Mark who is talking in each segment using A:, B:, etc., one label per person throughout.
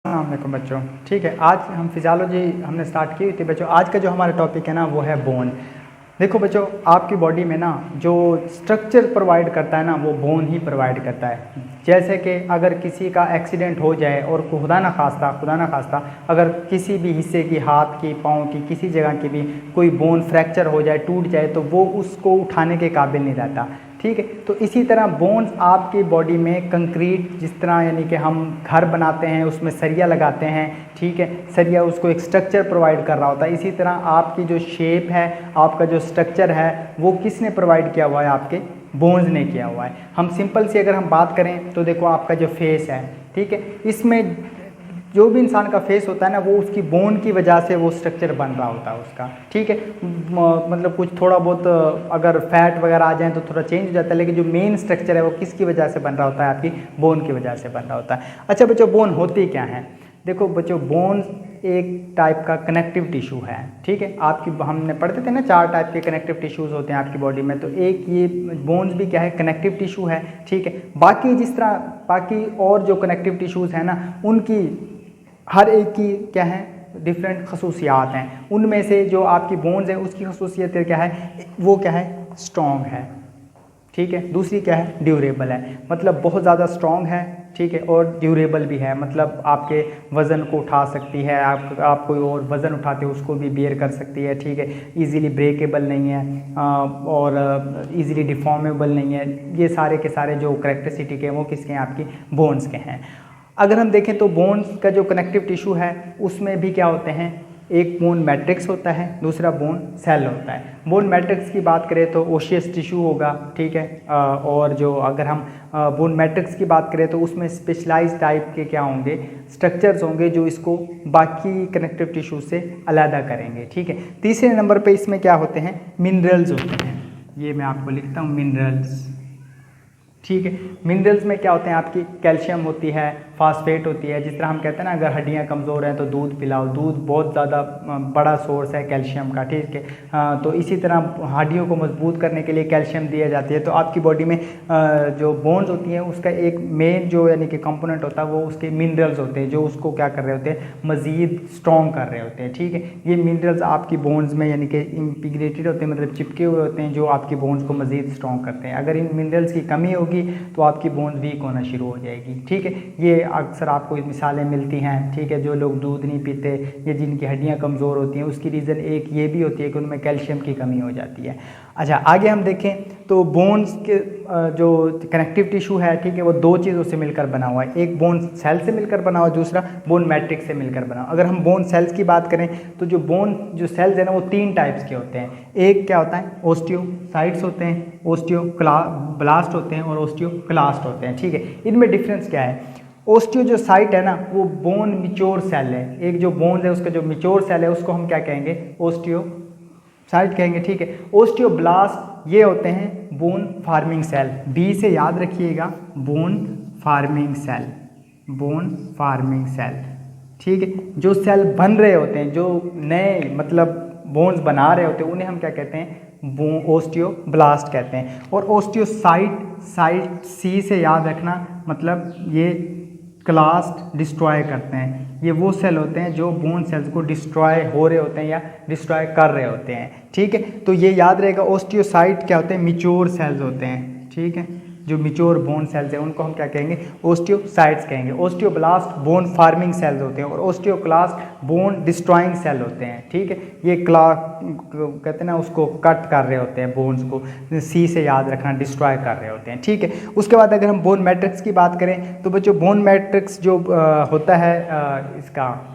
A: अस्सलामुअलैकुम बच्चों। ठीक है, आज हम फिजियोलॉजी हमने स्टार्ट की थी बच्चों। आज का जो हमारा टॉपिक है ना वो है बोन। देखो बच्चों, आपकी बॉडी में ना जो स्ट्रक्चर प्रोवाइड करता है ना वो बोन ही प्रोवाइड करता है। जैसे कि अगर किसी का एक्सीडेंट हो जाए और खुदा ना खास्ता अगर किसी भी हिस्से की, हाथ की, पाँव की, किसी जगह की भी कोई बोन फ्रैक्चर हो जाए, टूट जाए, तो वो उसको उठाने के काबिल नहीं रहता। ठीक है, तो इसी तरह बोन्स आपकी बॉडी में कंक्रीट, जिस तरह यानी कि हम घर बनाते हैं उसमें सरिया लगाते हैं, ठीक है, सरिया उसको एक स्ट्रक्चर प्रोवाइड कर रहा होता है। इसी तरह आपकी जो शेप है, आपका जो स्ट्रक्चर है, वो किसने प्रोवाइड किया हुआ है? आपके बोन्स ने किया हुआ है। हम सिंपल सी अगर हम बात करें तो देखो, आपका जो फेस है, ठीक है, इसमें जो भी इंसान का फेस होता है ना वो उसकी बोन की वजह से वो स्ट्रक्चर बन रहा होता है उसका। ठीक है, मतलब कुछ थोड़ा बहुत अगर फैट वगैरह आ जाए तो थोड़ा चेंज हो जाता है, लेकिन जो मेन स्ट्रक्चर है वो किसकी वजह से बन रहा होता है? आपकी बोन की वजह से बन रहा होता है। अच्छा बच्चों, बोन होती क्या है? देखो बच्चों, बोन एक टाइप का कनेक्टिव टिश्यू है। ठीक है, आपकी हमने पढ़ते थे ना 4 टाइप के कनेक्टिव टिश्यूज़ होते हैं आपकी बॉडी में, तो एक ये बोन्स भी क्या है? कनेक्टिव टिश्यू है। ठीक है, बाकी जिस तरह बाकी और जो कनेक्टिव टिश्यूज़ हैं ना, उनकी हर एक की क्या है? डिफरेंट खसूसियात हैं। उनमें से जो आपकी बोन्स है उसकी खसूसियत क्या है? वो क्या है? स्ट्रॉन्ग है। ठीक है, दूसरी क्या है? ड्यूरेबल है, मतलब बहुत ज़्यादा स्ट्रॉन्ग है। ठीक है, और ड्यूरेबल भी है, मतलब आपके वज़न को उठा सकती है। आप कोई और वज़न उठाते हो उसको भी बेयर कर सकती है। ठीक है, इजीली ब्रेकेबल नहीं है और इजीली डिफॉर्मेबल नहीं है। ये सारे के सारे जो करेक्टरिस्टिक है वो किसके हैं? आपकी बोन्स के हैं। अगर हम देखें तो बोन्स का जो कनेक्टिव टिश्यू है उसमें भी क्या होते हैं? एक बोन मैट्रिक्स होता है, दूसरा बोन सेल होता है। बोन मैट्रिक्स की बात करें तो ओशियस टिश्यू होगा। ठीक है, और जो अगर हम बोन मैट्रिक्स की बात करें तो उसमें स्पेशलाइज्ड टाइप के क्या होंगे? स्ट्रक्चर्स होंगे जो इसको बाकी कनेक्टिव टिश्यू से अलग करेंगे। ठीक है, तीसरे नंबर पे इसमें क्या होते हैं? मिनरल्स होते हैं। ये मैं आपको लिखता हूँ, मिनरल्स। ठीक है, मिनरल्स में क्या होते हैं? आपकी कैल्शियम होती है, फास्फेट होती है। जिस तरह हम कहते हैं ना, अगर हड्डियां कमज़ोर हैं तो दूध पिलाओ। दूध बहुत ज़्यादा बड़ा सोर्स है कैल्शियम का। ठीक है, तो इसी तरह हड्डियों को मजबूत करने के लिए कैल्शियम दिया जाती है। तो आपकी बॉडी में जो बोन्स होती हैं उसका एक मेन जो यानी कि कंपोनेंट होता है वो उसके मिनरल्स होते हैं, जो उसको क्या कर रहे होते हैं? मज़ीद स्ट्रॉन्ग कर रहे होते हैं। ठीक है, ये मिनरल्स आपकी बोन्स में यानी कि इंटीग्रेटेड होते हैं, मतलब चिपके हुए होते हैं, जो आपकी बोन्स को मज़ीद स्ट्रॉन्ग करते हैं। अगर इन मिनरल्स की कमी होगी तो आपकी बोन्स वीक होना शुरू हो जाएगी। ठीक है, ये अक्सर आपको मिसालें मिलती हैं। ठीक है, जो लोग दूध नहीं पीते या जिनकी हड्डियां कमज़ोर होती हैं उसकी रीज़न एक ये भी होती है कि उनमें कैल्शियम की कमी हो जाती है। अच्छा, आगे हम देखें तो बोन्स के जो कनेक्टिव टिश्यू है, ठीक है, वो 2 चीज़ों से मिलकर बना हुआ है। एक बोन सेल से मिलकर बना हुआ है, दूसरा बोन मैट्रिक्स से मिलकर बना हुआ। अगर हम बोन सेल्स की बात करें तो जो सेल्स है ना वो 3 टाइप्स के होते हैं। एक क्या होता है? ओस्टियोसाइट्स होते हैं, ओस्टियोब्लास्ट होते हैं और ओस्टियोक्लास्ट होते हैं। ठीक है, इनमें डिफरेंस क्या है? ओस्टियो जो साइट है ना वो बोन मिच्योर सेल है। एक जो बोन है उसका जो मिच्योर सेल है उसको हम क्या कहेंगे? ओस्टियो साइट कहेंगे। ठीक है, ओस्टियोब्लास्ट ये होते हैं बोन फार्मिंग सेल। बी से याद रखिएगा, bone forming cell, bone forming cell. ठीक है, जो सेल बन रहे होते हैं, जो नए मतलब बोन्स बना रहे होते हैं, उन्हें हम क्या कहते हैं? ओस्टियोब्लास्ट कहते हैं। और साइट सी से याद रखना, मतलब ये क्लास्ट डिस्ट्रॉय करते हैं। ये वो सेल होते हैं जो बोन सेल्स को डिस्ट्रॉय हो रहे होते हैं या डिस्ट्रॉय कर रहे होते हैं। ठीक है, तो ये याद रहेगा। ओस्टियोसाइट क्या होते हैं? मिच्योर सेल्स होते हैं। ठीक है, जो मिच्योर बोन सेल्स हैं उनको हम क्या कहेंगे? ओस्टियोसाइट्स कहेंगे। ओस्टियोब्लास्ट बोन फार्मिंग सेल्स होते हैं और ओस्टियोक्लास्ट बोन डिस्ट्रॉइंग सेल होते हैं। ठीक है, ये कहते हैं ना, उसको कट कर रहे होते हैं बोन्स को। सी से याद रखना, डिस्ट्रॉय कर रहे होते हैं। ठीक है, उसके बाद अगर हम बोन मैट्रिक्स की बात करें तो बच्चों बोन मैट्रिक्स जो होता है इसका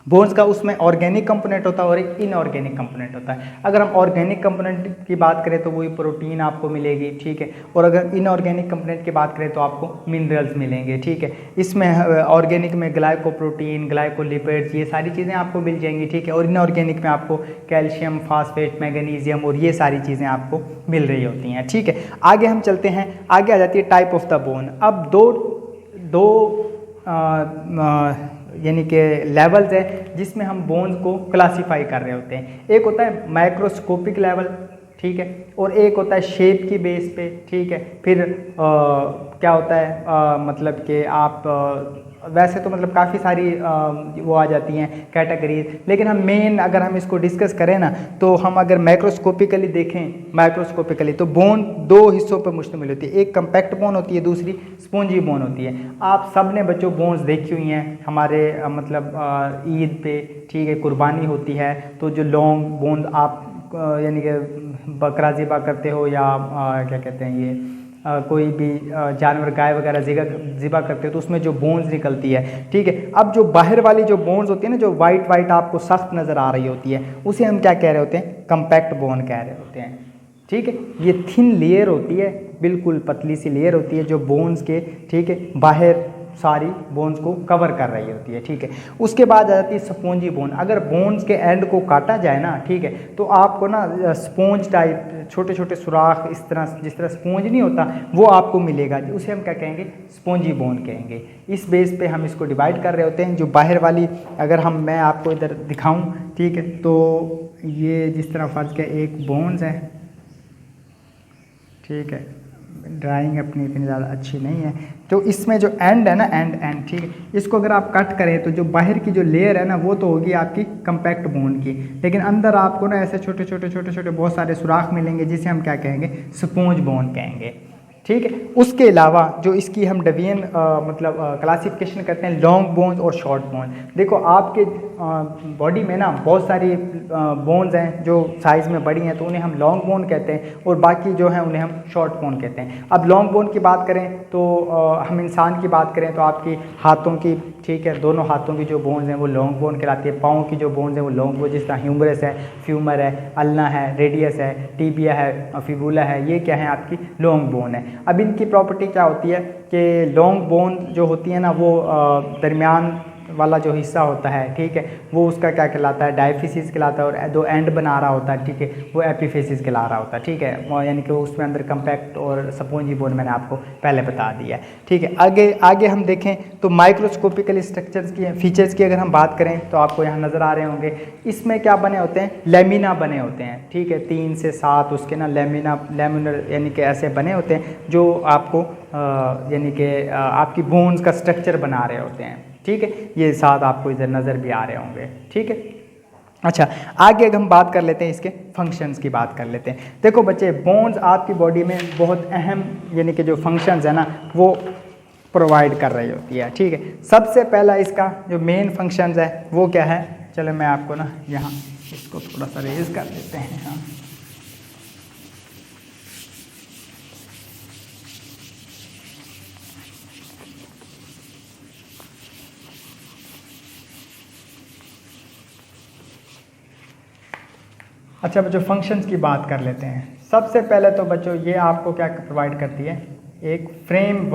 A: बोन्स का, उसमें ऑर्गेनिक कंपोनेंट होता है और एक इनऑर्गेनिक कंपोनेंट होता है। अगर हम ऑर्गेनिक कंपोनेंट की बात करें तो वही प्रोटीन आपको मिलेगी। ठीक है, और अगर इनऑर्गेनिक कंपोनेंट की बात करें तो आपको मिनरल्स मिलेंगे। ठीक है, इसमें ऑर्गेनिक में ग्लाइकोप्रोटीन, ग्लाइकोलिपिड्स, ये सारी चीज़ें आपको मिल जाएंगी। ठीक है, और इनऑर्गेनिक में आपको कैल्शियम, फास्फेट, मैग्नीशियम और ये सारी चीज़ें आपको मिल रही होती हैं। ठीक है, आगे हम चलते हैं। आगे आ जाती है टाइप ऑफ द बोन। अब दो यानी कि लेवल्स है जिसमें हम बोन्स को क्लासीफाई कर रहे होते हैं। एक होता है माइक्रोस्कोपिक लेवल, ठीक है, और एक होता है शेप की बेस पे। ठीक है, फिर क्या होता है मतलब कि आप वैसे तो मतलब काफ़ी सारी वो आ जाती हैं कैटेगरीज, लेकिन हम मेन अगर हम इसको डिस्कस करें ना, तो हम अगर माइक्रोस्कोपिकली देखें, माइक्रोस्कोपिकली तो बोन दो हिस्सों पर मुश्तमिल होती है। एक कम्पैक्ट बोन होती है, दूसरी स्पॉन्जी बोन होती है। आप सब ने बच्चों बोन्स देखी हुई हैं हमारे मतलब ईद पे, ठीक है, कुर्बानी होती है तो जो लॉन्ग बोन आप यानी कि बकरा ज़िबा करते हो या क्या कहते हैं ये कोई भी जानवर गाय वगैरह ज़िबा करते हो तो उसमें जो बोन्स निकलती है, ठीक है। अब जो बाहर वाली जो बोन्स होती है ना, जो वाइट वाइट आपको सख्त नज़र आ रही होती है, उसे हम क्या कह रहे होते हैं? कम्पैक्ट बोन कह रहे होते हैं, ठीक है। ये थिन लेयर होती है, बिल्कुल पतली सी लेयर होती है जो बोन्स के, ठीक है, बाहर सारी बोन्स को कवर कर रही होती है, ठीक है। उसके बाद आ जाती है स्पॉन्जी बोन। अगर बोन्स के एंड को काटा जाए ना, ठीक है, तो आपको ना स्पॉन्ज टाइप छोटे छोटे सुराख, इस तरह जिस तरह स्पॉन्ज नहीं होता वो आपको मिलेगा, उसे हम क्या कहेंगे? स्पॉन्जी बोन कहेंगे। इस बेस पे हम इसको डिवाइड कर रहे होते हैं। जो बाहर वाली अगर मैं आपको इधर दिखाऊं, ठीक है, तो ये जिस तरह फर्ज के एक बोन्स है, ठीक है, ड्राइंग अपनी इतनी ज़्यादा अच्छी नहीं है, तो इसमें जो एंड है ना, एंड ठीक है, इसको अगर आप कट करें तो जो बाहर की जो लेयर है ना वो तो होगी आपकी कम्पैक्ट बोन की, लेकिन अंदर आपको ना ऐसे छोटे छोटे छोटे छोटे बहुत सारे सुराख मिलेंगे जिसे हम क्या कहेंगे? स्पॉन्ज बोन कहेंगे, ठीक है। उसके अलावा जो इसकी हम डिवीजन मतलब क्लासिफिकेशन करते हैं लॉन्ग बोन्स और शॉर्ट बोन। देखो आपके बॉडी में ना बहुत सारी बोन्स हैं जो साइज़ में बड़ी हैं, तो उन्हें हम लॉन्ग बोन कहते हैं, और बाकी जो हैं उन्हें हम शॉर्ट बोन कहते हैं। अब लॉन्ग बोन की बात करें तो हम इंसान की बात करें तो आपकी हाथों की, ठीक है, दोनों हाथों की जो बोन्स हैं वो लॉन्ग बोन कहलाती है। पाँव की जो बोन्स हैं वो लॉन्ग बोन, जिस तरह ह्यूमरस है, फ्यूमर है, अल्ना है, रेडियस है, टीबिया है, फिबुला है, ये क्या है? आपकी लॉन्ग बोन है। अब इनकी प्रॉपर्टी क्या होती है कि लॉन्ग बोन जो होती है ना वो दरमियान वाला जो हिस्सा होता है, ठीक है, वो उसका क्या कहलाता है? डायफिसिस कहलाता है, और जो एंड बना रहा होता है, ठीक है, वो एपिफिसिस कहला रहा होता है, ठीक है, यानी कि उसमें अंदर कम्पैक्ट और स्पॉन्जी बोन मैंने आपको पहले बता दिया है, ठीक है। आगे हम देखें तो माइक्रोस्कोपिकल स्ट्रक्चर्स की, फीचर्स की अगर हम बात करें तो आपको यहाँ नज़र आ रहे होंगे, इसमें क्या बने होते हैं? लेमिना बने होते हैं, ठीक है, 3 से 7 उसके ना लेमिनर यानी कि ऐसे बने होते हैं जो आपको यानी कि आपकी बोन्स का स्ट्रक्चर बना रहे होते हैं, ठीक है। ये साथ आपको इधर नज़र भी आ रहे होंगे, ठीक है। अच्छा, आगे अगर हम बात कर लेते हैं इसके फंक्शंस की बात कर लेते हैं। देखो बच्चे, बोन्स आपकी बॉडी में बहुत अहम यानी कि जो फंक्शंस है ना वो प्रोवाइड कर रही होती है, ठीक है। सबसे पहला इसका जो मेन फंक्शंस है वो क्या है? चलो मैं आपको ना यहाँ इसको थोड़ा सा रेज कर लेते हैं। हाँ, अच्छा बच्चों, फंक्शंस की बात कर लेते हैं। सबसे पहले तो बच्चों ये आपको क्या प्रोवाइड करती है? एक फ्रेम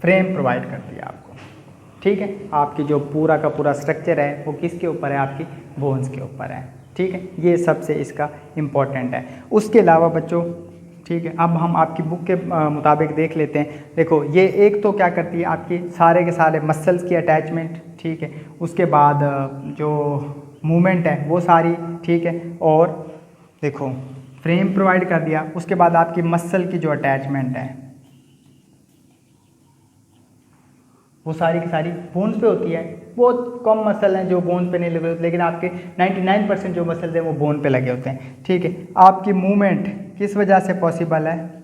A: प्रोवाइड करती है आपको, ठीक है। आपकी जो पूरा का पूरा स्ट्रक्चर है वो किसके ऊपर है? आपकी बोन्स के ऊपर है, ठीक है। ये सबसे इसका इम्पोर्टेंट है। उसके अलावा बच्चों, ठीक है, अब हम आपकी बुक के मुताबिक देख लेते हैं। देखो ये एक तो क्या करती है? आपकी सारे के सारे मसल्स की अटैचमेंट, ठीक है। उसके बाद जो मूवमेंट है वो सारी, ठीक है। और देखो फ्रेम प्रोवाइड कर दिया, उसके बाद आपकी मसल की जो अटैचमेंट है वो सारी की सारी बोन्स पे होती है। बहुत कम मसल हैं जो बोन पे नहीं लगे होते, लेकिन आपके 99% जो मसल हैं वो बोन पे लगे होते हैं, ठीक है। आपकी मूवमेंट किस वजह से पॉसिबल है?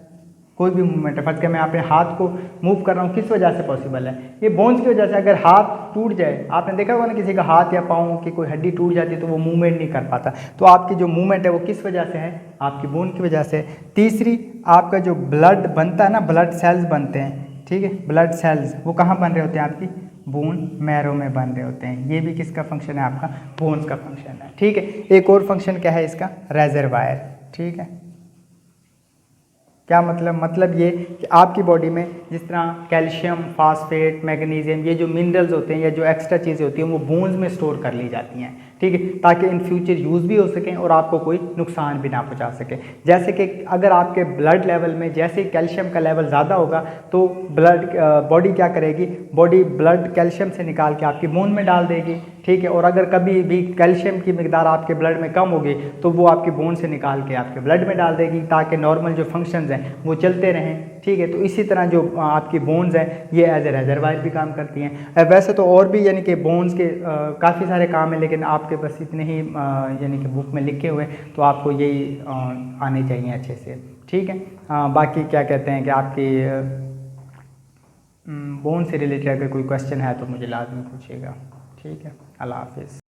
A: कोई भी मूवमेंट है, फर्ज कर मैं अपने हाथ को मूव कर रहा हूँ, किस वजह से पॉसिबल है? ये बोन्स की वजह से। अगर हाथ टूट जाए, आपने देखा होगा ना किसी का हाथ या पाँव की कोई हड्डी टूट जाती है तो वो मूवमेंट नहीं कर पाता, तो आपकी जो मूवमेंट है वो किस वजह से है? आपकी बोन की वजह से। तीसरी, आपका जो ब्लड बनता है ना, ब्लड सेल्स बनते हैं, ठीक है, ब्लड सेल्स वो कहाँ बन रहे होते हैं? आपकी बोन मैरो में बन रहे होते हैं। ये भी किसका फंक्शन है? आपका बोन्स का फंक्शन है, ठीक है। एक और फंक्शन क्या है इसका? रेजरवायर, ठीक है। क्या मतलब ये कि आपकी बॉडी में जिस तरह कैल्शियम, फास्फेट, मैग्नीशियम, ये जो मिनरल्स होते हैं या जो एक्स्ट्रा चीज़ें होती हैं वो बोन्स में स्टोर कर ली जाती हैं, ठीक है, ताकि इन फ्यूचर यूज़ भी हो सकें और आपको कोई नुकसान भी ना पहुंचा सके। जैसे कि अगर आपके ब्लड लेवल में जैसे कैल्शियम का लेवल ज़्यादा होगा तो बॉडी क्या करेगी, बॉडी ब्लड कैल्शियम से निकाल के आपकी बोन में डाल देगी, ठीक है। और अगर कभी भी कैल्शियम की मिकदार आपके ब्लड में कम होगी तो वो आपकी बोन से निकाल के आपके ब्लड में डाल देगी, ताकि नॉर्मल जो फंक्शंस हैं वो चलते रहें, ठीक है। तो इसी तरह जो आपकी बोन्स हैं ये एज ए रेजरवायर भी काम करती हैं। वैसे तो और भी यानी कि बोन्स के काफ़ी सारे काम हैं, लेकिन आपके बस इतने ही यानी कि बुक में लिखे हुए, तो आपको यही आने चाहिए अच्छे से, ठीक है। बाकी क्या कहते हैं कि आपकी बोन से रिलेटेड अगर कोई क्वेश्चन है तो मुझे लाजमी पूछिएगा, ठीक है। अल्लाह हाफिज़।